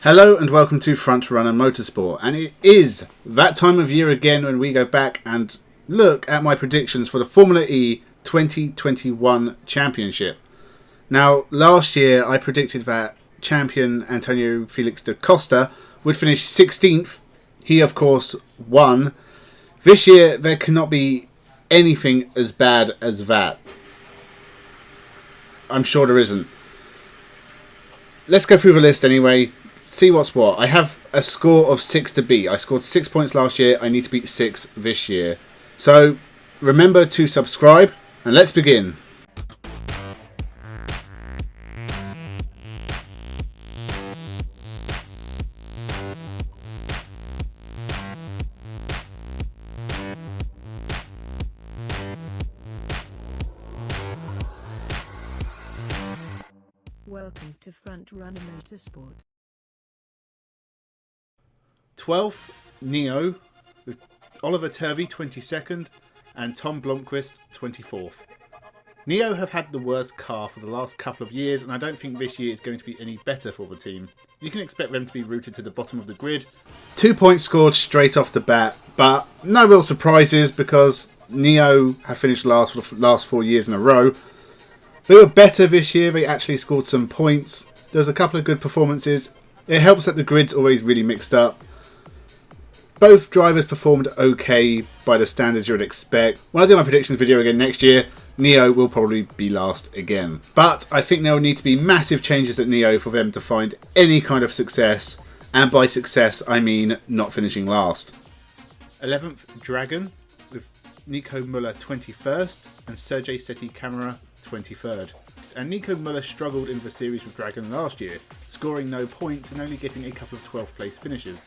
Hello and welcome to Frontrunner Motorsport, and it is that time of year again when we go back and look at my predictions for the Formula E 2021 Championship. Now, last year I predicted that champion Antonio Felix da Costa would finish 16th. He of course won. This year there cannot be anything as bad as that. I'm sure there isn't. Let's go through the list anyway. See what's what. I have a score of 6 to beat. I scored 6 points last year. I need to beat 6 this year. So remember to subscribe and let's begin. Welcome to Frontrunner Motorsport. 12th, Neo, with Oliver Turvey 22nd and Tom Blomqvist 24th. Neo have had the worst car for the last couple of years, and I don't think this year is going to be any better for the team. You can expect them to be rooted to the bottom of the grid. 2 points scored straight off the bat, but no real surprises because Neo have finished last for the last 4 years in a row. They were better this year. They actually scored some points. There's a couple of good performances. It helps that the grid's always really mixed up. Both drivers performed okay by the standards you would expect. When I do my predictions video again next year, Neo will probably be last again. But I think there will need to be massive changes at Neo for them to find any kind of success. And by success, I mean not finishing last. 11th, Dragon, with Nico Müller 21st and Sergei Seti Camara 23rd. And Nico Müller struggled in the series with Dragon last year, scoring no points and only getting a couple of 12th place finishes.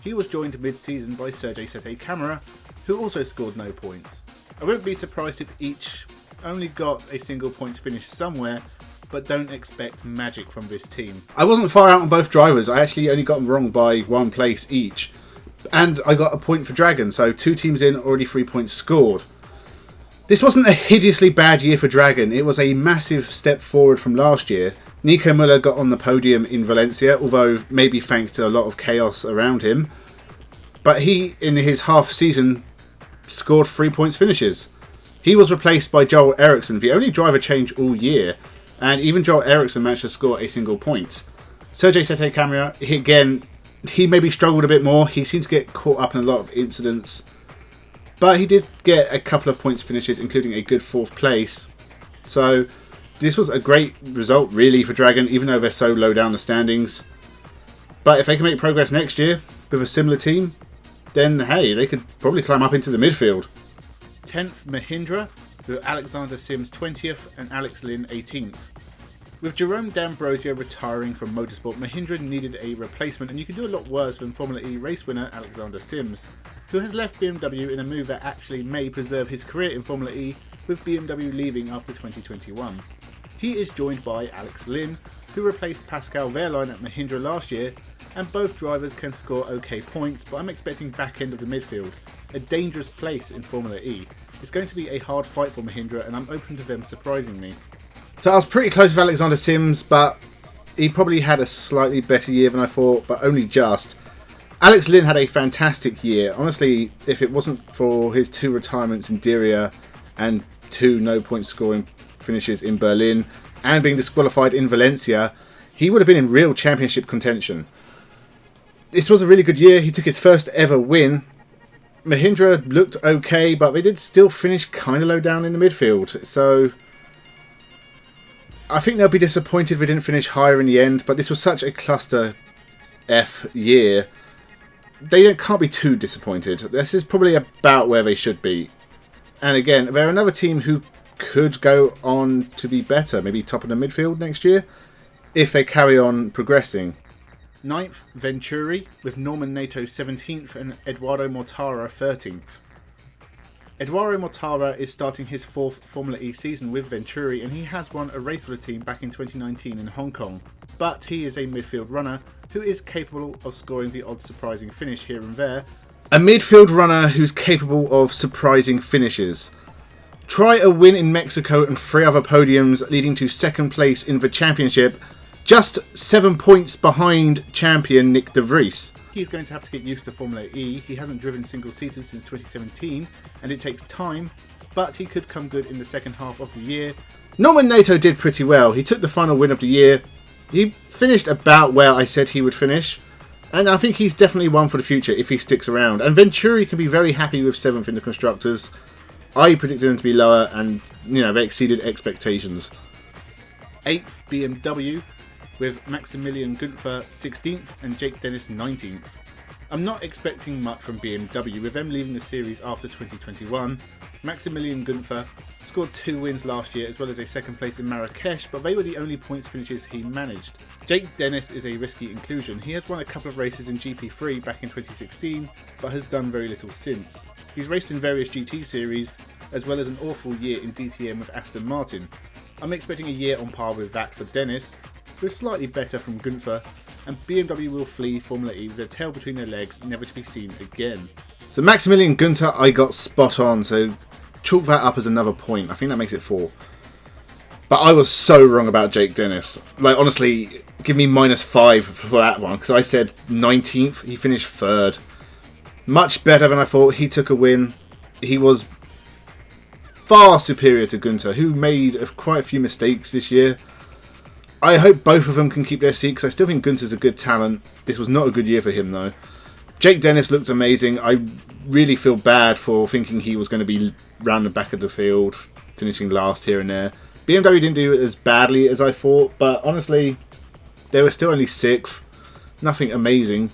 He was joined mid-season by Sergei Seti Camara, who also scored no points. I wouldn't be surprised if each only got a single points finish somewhere, but don't expect magic from this team. I wasn't far out on both drivers. I actually only got them wrong by 1 place each. And I got a point for Dragon, so 2 teams in, already 3 points scored. This wasn't a hideously bad year for Dragon. It was a massive step forward from last year. Nico Müller got on the podium in Valencia, although maybe thanks to a lot of chaos around him. But he, in his half season, scored 3 points finishes. He was replaced by Joel Eriksson, the only driver change all year, and even Joel Eriksson managed to score a single point. Sergei Seti Camara, he maybe struggled a bit more. He seemed to get caught up in a lot of incidents. But he did get a couple of points finishes, including a good 4th place. So this was a great result, really, for Dragon, even though they're so low down the standings. But if they can make progress next year with a similar team, then hey, they could probably climb up into the midfield. 10th, Mahindra, with Alexander Sims 20th and Alex Lynn 18th. With Jerome D'Ambrosio retiring from Motorsport, Mahindra needed a replacement, and you can do a lot worse than Formula E race winner Alexander Sims, who has left BMW in a move that actually may preserve his career in Formula E, with BMW leaving after 2021. He is joined by Alex Lynn, who replaced Pascal Wehrlein at Mahindra last year, and both drivers can score okay points, but I'm expecting back end of the midfield, a dangerous place in Formula E. It's going to be a hard fight for Mahindra, and I'm open to them surprising me. So I was pretty close with Alexander Sims, but he probably had a slightly better year than I thought, but only just. Alex Lynn had a fantastic year. Honestly, if it wasn't for his 2 retirements in Diriyah and 2 no-point scoring finishes in Berlin and being disqualified in Valencia, he would have been in real championship contention. This was a really good year. He took his first ever win. Mahindra looked okay, but they did still finish kind of low down in the midfield. So I think they'll be disappointed they didn't finish higher in the end, but this was such a cluster F year. They can't be too disappointed. This is probably about where they should be. And again, they're another team who could go on to be better, maybe top of the midfield next year, if they carry on progressing. 9th, Venturi, with Norman Nato 17th and Eduardo Mortara 13th. Eduardo Mortara is starting his 4th Formula E season with Venturi, and he has won a race for the team back in 2019 in Hong Kong. But he is a midfield runner who is capable of scoring the odd surprising finish here and there. A midfield runner who's capable of surprising finishes. Try a win in Mexico and 3 other podiums leading to 2nd place in the championship, just 7 points behind champion Nyck de Vries. He's going to have to get used to Formula E. He hasn't driven single-seaters since 2017, and it takes time, but he could come good in the second half of the year. Norman Nato did pretty well. He took the final win of the year. He finished about where I said he would finish, and I think he's definitely one for the future if he sticks around. And Venturi can be very happy with 7th in the Constructors. I predicted him to be lower, and they exceeded expectations. 8th BMW, with Maximilian Günther 16th and Jake Dennis 19th. I'm not expecting much from BMW, with them leaving the series after 2021. Maximilian Günther scored 2 wins last year as well as a 2nd place in Marrakesh, but they were the only points finishes he managed. Jake Dennis is a risky inclusion. He has won a couple of races in GP3 back in 2016, but has done very little since. He's raced in various GT series, as well as an awful year in DTM with Aston Martin. I'm expecting a year on par with that for Dennis, with slightly better from Günther, and BMW will flee Formula E with their tail between their legs, never to be seen again. So Maximilian Günther I got spot on, so chalk that up as another point. I think that makes it 4. But I was so wrong about Jake Dennis. Like, honestly, give me -5 for that one, because I said 19th, he finished 3rd. Much better than I thought. He took a win. He was far superior to Günther, who made quite a few mistakes this year. I hope both of them can keep their seat, because I still think Günther's a good talent. This was not a good year for him, though. Jake Dennis looked amazing. I really feel bad for thinking he was going to be round the back of the field, finishing last here and there. BMW didn't do it as badly as I thought, but honestly, they were still only 6th. Nothing amazing.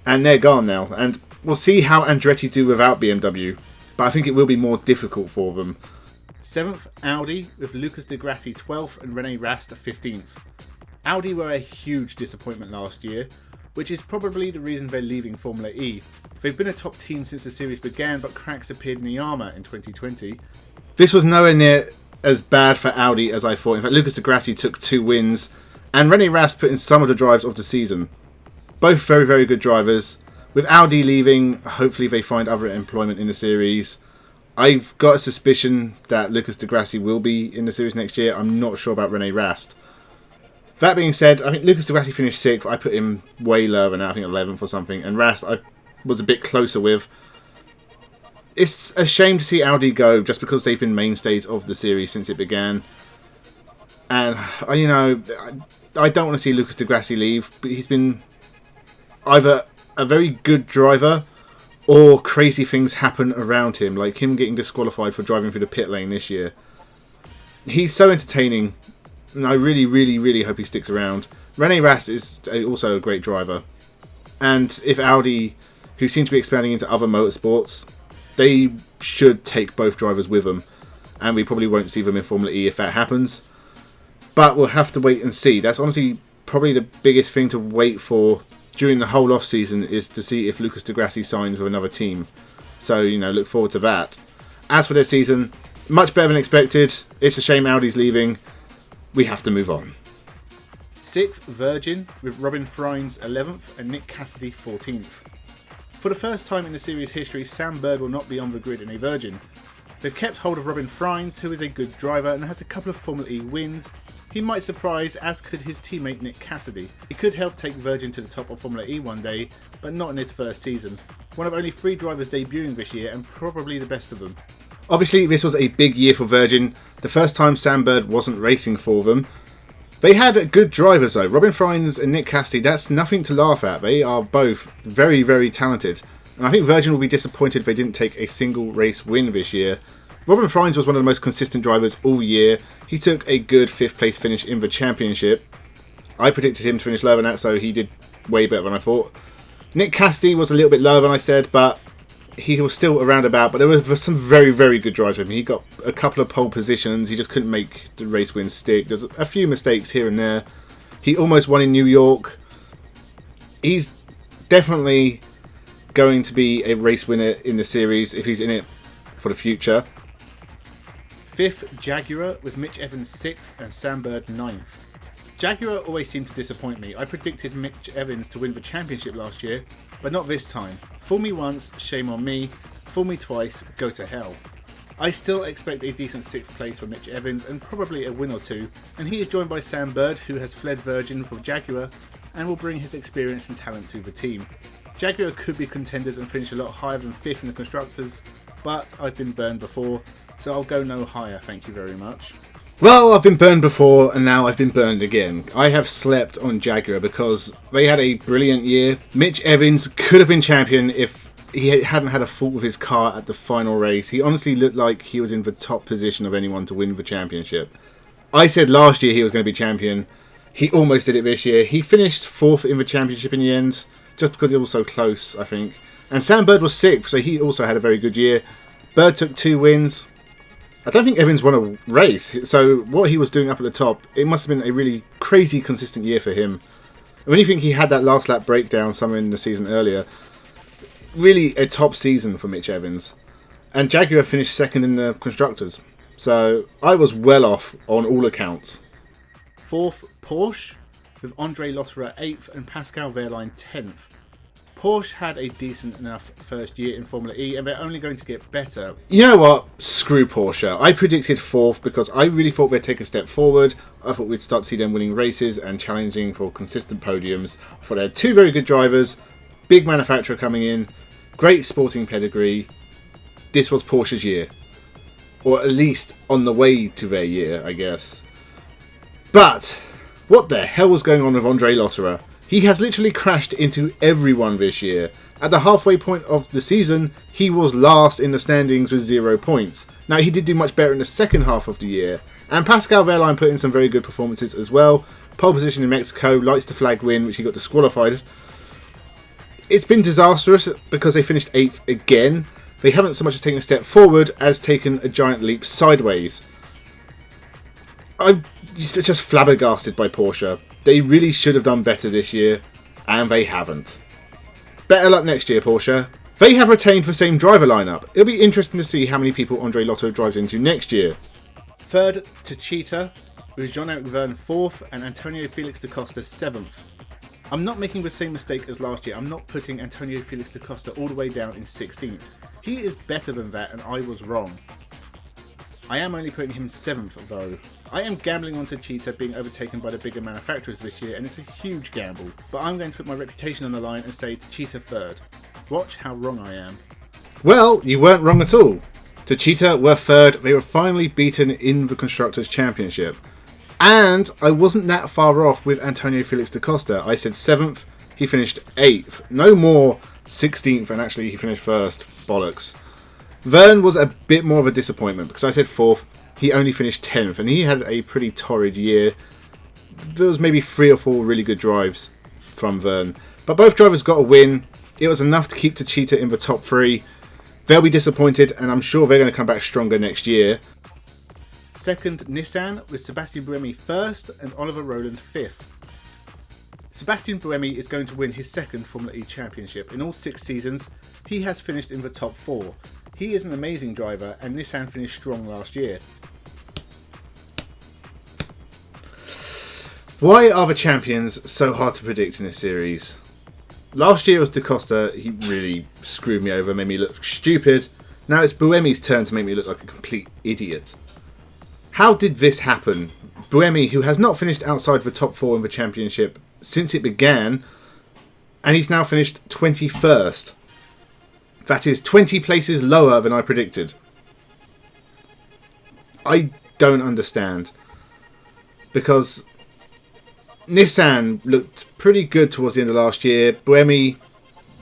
And they're gone now. And we'll see how Andretti do without BMW, but I think it will be more difficult for them. 7th, Audi, with Lucas Di Grassi 12th and René Rast 15th. Audi were a huge disappointment last year, which is probably the reason they're leaving Formula E. They've been a top team since the series began, but cracks appeared in the armour in 2020. This was nowhere near as bad for Audi as I thought. In fact, Lucas Di Grassi took 2 wins, and René Rast put in some of the drives of the season. Both very, very good drivers. With Audi leaving, hopefully they find other employment in the series. I've got a suspicion that Lucas Di Grassi will be in the series next year. I'm not sure about René Rast. That being said, I think Lucas Di Grassi finished 6th. I put him way lower than that, I think 11th or something. And Rast I was a bit closer with. It's a shame to see Audi go, just because they've been mainstays of the series since it began. And, I don't want to see Lucas Di Grassi leave, but he's been either a very good driver or crazy things happen around him, like him getting disqualified for driving through the pit lane this year. He's so entertaining, and I really, really, really hope he sticks around. René Rast is also a great driver. And if Audi, who seem to be expanding into other motorsports, they should take both drivers with them. And we probably won't see them in Formula E if that happens. But we'll have to wait and see. That's honestly probably the biggest thing to wait for during the whole off-season, is to see if Lucas Di Grassi signs with another team. So, look forward to that. As for their season, much better than expected. It's a shame Audi's leaving. We have to move on. 6th, Virgin, with Robin Fries 11th and Nick Cassidy 14th. For the first time in the series history, Sam Bird will not be on the grid in a Virgin. They've kept hold of Robin Fries, who is a good driver and has a couple of Formula E wins. He might surprise, as could his teammate Nick Cassidy. He could help take Virgin to the top of Formula E one day, but not in his first season. One of only 3 drivers debuting this year, and probably the best of them. Obviously, this was a big year for Virgin. The first time Sam Bird wasn't racing for them. They had good drivers though. Robin Fries and Nick Cassidy, that's nothing to laugh at. They are both very, very talented. And I think Virgin will be disappointed if they didn't take a single race win this year. Robin Fries was one of the most consistent drivers all year. He took a good 5th place finish in the championship. I predicted him to finish lower than that, so he did way better than I thought. Nick Cassidy was a little bit lower than I said, but he was still around about. But there was some very, very good drives with him. He got a couple of pole positions. He just couldn't make the race wins stick. There's a few mistakes here and there. He almost won in New York. He's definitely going to be a race winner in the series if he's in it for the future. 5th, Jaguar, with Mitch Evans 6th and Sam Bird 9th. Jaguar always seemed to disappoint me. I predicted Mitch Evans to win the championship last year, but not this time. Fool me once, shame on me. Fool me twice, go to hell. I still expect a decent 6th place for Mitch Evans and probably a win or two, and he is joined by Sam Bird, who has fled Virgin for Jaguar and will bring his experience and talent to the team. Jaguar could be contenders and finish a lot higher than 5th in the Constructors, but I've been burned before, so I'll go no higher, thank you very much. Well, I've been burned before and now I've been burned again. I have slept on Jaguar because they had a brilliant year. Mitch Evans could have been champion if he hadn't had a fault with his car at the final race. He honestly looked like he was in the top position of anyone to win the championship. I said last year he was going to be champion. He almost did it this year. He finished 4th in the championship in the end, just because it was so close, I think. And Sam Bird was 6th, so he also had a very good year. Bird took 2 wins. I don't think Evans won a race, so what he was doing up at the top, it must have been a really crazy consistent year for him. And when you think he had that last lap breakdown somewhere in the season earlier, really a top season for Mitch Evans. And Jaguar finished 2nd in the Constructors, so I was well off on all accounts. 4th, Porsche, with Andre Lotterer 8th and Pascal Wehrlein 10th. Porsche had a decent enough first year in Formula E and they're only going to get better. You know what? Screw Porsche. I predicted 4th because I really thought they'd take a step forward. I thought we'd start to see them winning races and challenging for consistent podiums. I thought they had 2 very good drivers, big manufacturer coming in, great sporting pedigree. This was Porsche's year. Or at least on the way to their year, I guess. But what the hell was going on with Andre Lotterer? He has literally crashed into everyone this year. At the halfway point of the season, he was last in the standings with 0 points. Now, he did do much better in the second half of the year. And Pascal Wehrlein put in some very good performances as well. Pole position in Mexico, lights to flag win, which he got disqualified. It's been disastrous because they finished 8th again. They haven't so much as taken a step forward as taken a giant leap sideways. I'm just flabbergasted by Porsche. They really should have done better this year, and they haven't. Better luck next year, Porsche. They have retained the same driver lineup. It'll be interesting to see how many people Andre Lotto drives into next year. 3rd, Techeetah, with Jean-Eric Vergne 4th and Antonio Felix da Costa 7th. I'm not making the same mistake as last year. I'm not putting Antonio Felix da Costa all the way down in 16th. He is better than that, and I was wrong. I am only putting him 7th though. I am gambling on Techeetah being overtaken by the bigger manufacturers this year, and it's a huge gamble. But I'm going to put my reputation on the line and say Techeetah 3rd. Watch how wrong I am. Well, you weren't wrong at all. Techeetah were 3rd. They were finally beaten in the Constructors' Championship. And I wasn't that far off with Antonio Felix da Costa. I said 7th, he finished 8th. No more 16th, and actually he finished 1st. Bollocks. Vergne was a bit more of a disappointment because I said 4th, he only finished 10th, and he had a pretty torrid year. There was maybe 3 or 4 really good drives from Vergne. But both drivers got a win. It was enough to keep Techeetah in the top 3. They'll be disappointed, and I'm sure they're going to come back stronger next year. 2nd, Nissan, with Sebastien Buemi 1st and Oliver Rowland 5th. Sebastien Buemi is going to win his 2nd Formula E championship. In all 6 seasons, he has finished in the top 4. He is an amazing driver, and Nissan finished strong last year. Why are the champions so hard to predict in this series? Last year it was Da Costa. He really screwed me over, made me look stupid. Now it's Buemi's turn to make me look like a complete idiot. How did this happen? Buemi, who has not finished outside the top 4 in the championship since it began, and he's now finished 21st. That is 20 places lower than I predicted. I don't understand. Because Nissan looked pretty good towards the end of last year. Buemi,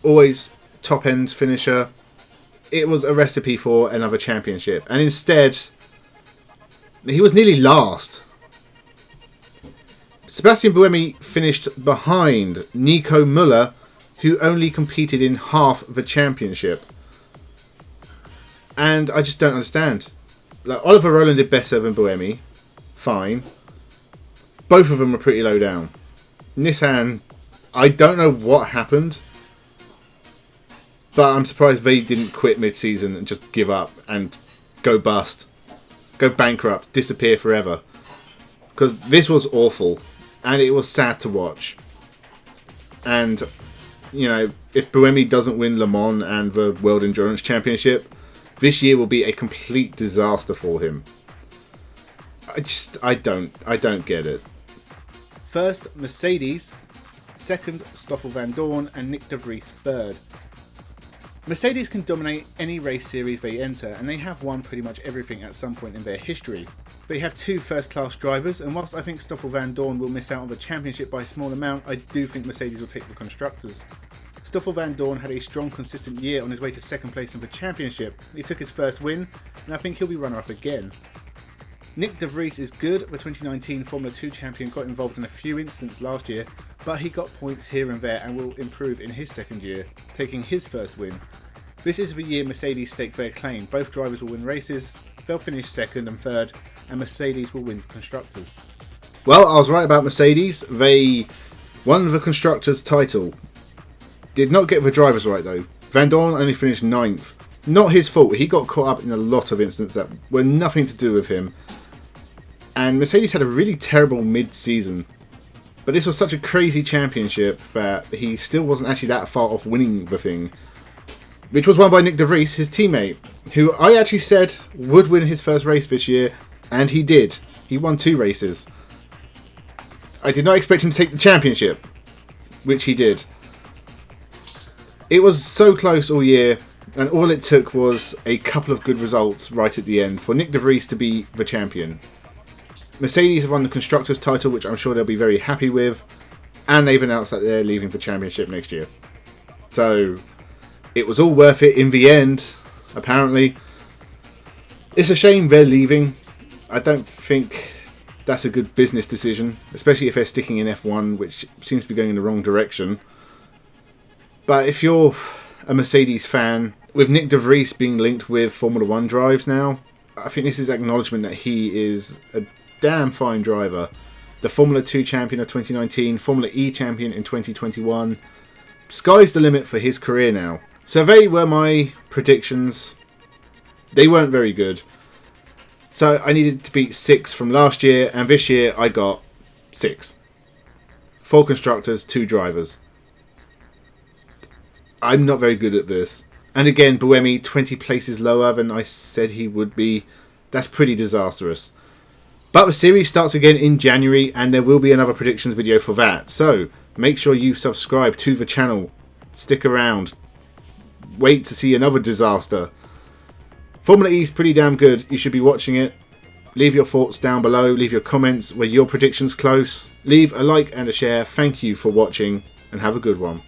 always top-end finisher. It was a recipe for another championship. And instead, he was nearly last. Sebastien Buemi finished behind Nico Müller, who only competed in half the championship. And I just don't understand. Like, Oliver Rowland did better than Buemi. Fine. Both of them are pretty low down. Nissan, I don't know what happened. But I'm surprised they didn't quit mid-season and just give up and go bust. Go bankrupt. Disappear forever. Because this was awful. And it was sad to watch. And, you know, if Buemi doesn't win Le Mans and the World Endurance Championship, this year will be a complete disaster for him. I don't get it. First, Mercedes. Second, Stoffel Vandoorne, and Nyck de Vries third. Mercedes can dominate any race series they enter, and they have won pretty much everything at some point in their history. They have two first-class drivers, and whilst I think Stoffel Vandoorne will miss out on the championship by a small amount, I do think Mercedes will take the constructors. Stoffel Vandoorne had a strong, consistent year on his way to second place in the championship. He took his first win, and I think he'll be runner-up again. Nyck de Vries is good. The 2019 Formula 2 champion got involved in a few incidents last year, but he got points here and there and will improve in his second year, taking his first win. This is the year Mercedes stake their claim. Both drivers will win races, they'll finish second and third, and Mercedes will win constructors. Well, I was right about Mercedes. They won the constructors title. Did not get the drivers right though. Vandoorne only finished 9th. Not his fault. He got caught up in a lot of incidents that were nothing to do with him. And Mercedes had a really terrible mid-season. But this was such a crazy championship that he still wasn't actually that far off winning the thing. Which was won by Nyck de Vries, his teammate, who I actually said would win his first race this year, and he did. He won 2 races. I did not expect him to take the championship, which he did. It was so close all year, and all it took was a couple of good results right at the end for Nyck de Vries to be the champion. Mercedes have won the Constructors' title, which I'm sure they'll be very happy with, and they've announced that they're leaving the championship next year. So, it was all worth it in the end, apparently. It's a shame they're leaving. I don't think that's a good business decision, especially if they're sticking in F1, which seems to be going in the wrong direction. But if you're a Mercedes fan, with Nyck de Vries being linked with Formula 1 drives now, I think this is acknowledgement that he is a damn fine driver. The Formula 2 champion of 2019, Formula E champion in 2021. Sky's the limit for his career now. So they were my predictions. They weren't very good. So I needed to beat 6 from last year, and this year I got 6. 4 constructors, 2 drivers. I'm not very good at this. And again, Buemi 20 places lower than I said he would be. That's pretty disastrous. But the series starts again in January, and there will be another predictions video for that. So make sure you subscribe to the channel. Stick around. Wait to see another disaster. Formula E is pretty damn good. You should be watching it. Leave your thoughts down below. Leave your comments. Were your predictions close? Leave a like and a share. Thank you for watching, and have a good one.